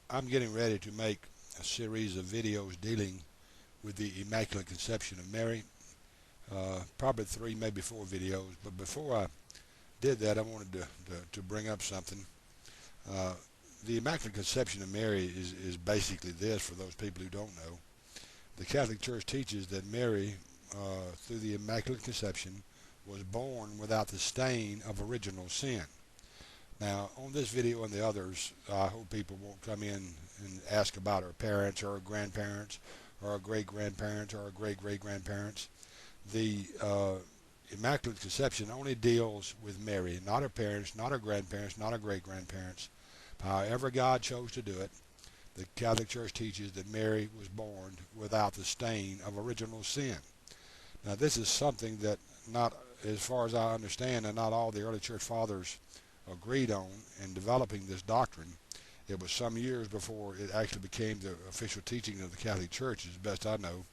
I'm getting ready to make a series of videos dealing with the Immaculate Conception of Mary. Probably 3, maybe 4 videos. But before I did that, I wanted to bring up something. Uh, the Immaculate Conception of Mary is basically this for those people who don't know. The Catholic Church teaches that Mary, through the Immaculate Conception, was born without the stain of original sin. Now, on this video and the others, I hope people won't come in and ask about her parents or her grandparents or her great-grandparents or her great-great-grandparents. The Immaculate Conception only deals with Mary, not her parents, not her grandparents, not her great-grandparents. However God chose to do it, the Catholic Church teaches that Mary was born without the stain of original sin. Now, this is something that, not as far as I understand, and not all the early church fathers agreed on in developing this doctrine. It was some years before it actually became the official teaching of the Catholic Church, as best I know.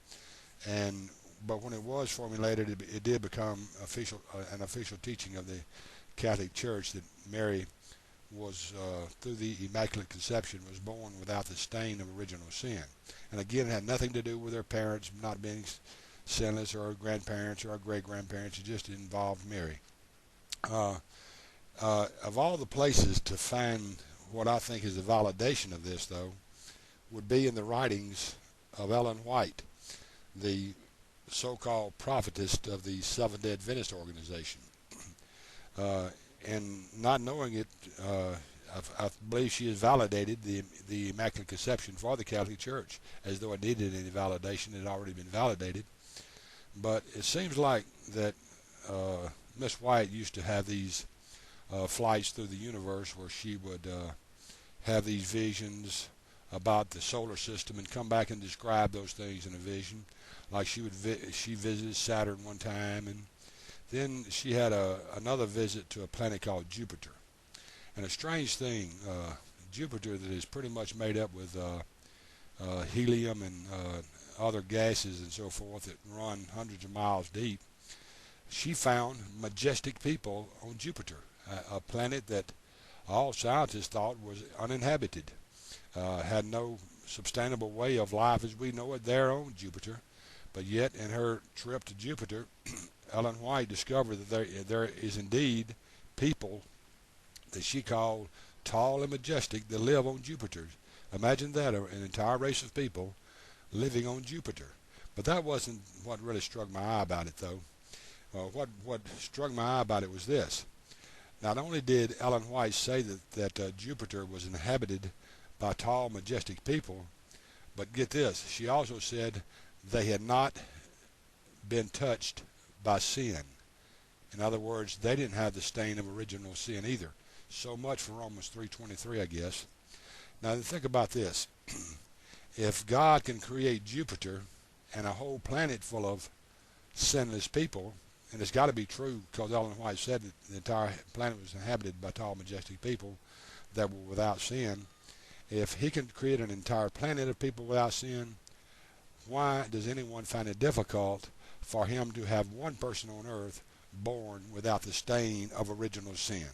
But when it was formulated, it did become an official teaching of the Catholic Church that Mary was, through the Immaculate Conception, was born without the stain of original sin. And again, it had nothing to do with her parents not being sinless, or her grandparents, or her great-grandparents. It just involved Mary. Of all the places to find what I think is the validation of this, though, would be in the writings of Ellen White, the so-called prophetess of the Seventh-day Adventist organization. And not knowing it, I believe she has validated the Immaculate Conception for the Catholic Church, as though it needed any validation. It had already been validated. But it seems like that Miss White used to have these flights through the universe where she would have these visions about the solar system and come back and describe those things in a vision. Like she visited Saturn one time, and then she had another visit to a planet called Jupiter. And a strange thing, Jupiter, that is pretty much made up with helium and other gases and so forth that run hundreds of miles deep. She found majestic people on Jupiter, a planet that all scientists thought was uninhabited, had no sustainable way of life as we know it there on Jupiter. But yet, in her trip to Jupiter, Ellen White discovered that there is indeed people that she called tall and majestic that live on Jupiter. Imagine that, an entire race of people living on Jupiter. But that wasn't what really struck my eye about it, though. What struck my eye about it was this. Not only did Ellen White say that Jupiter was inhabited by tall, majestic people, but get this, she also said they had not been touched by sin. In other words, they didn't have the stain of original sin either. So much for Romans 3:23, I guess. Now think about this. If God can create Jupiter and a whole planet full of sinless people, and it's got to be true because Ellen White said that the entire planet was inhabited by tall, majestic people that were without sin. If he can create an entire planet of people without sin, why does anyone find it difficult for him to have one person on earth born without the stain of original sin?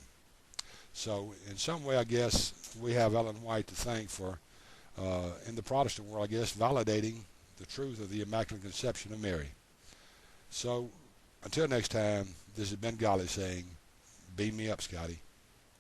So in some way, I guess, we have Ellen White to thank for, in the Protestant world, I guess, validating the truth of the Immaculate Conception of Mary. So until next time, this has been Golly saying, beam me up, Scotty.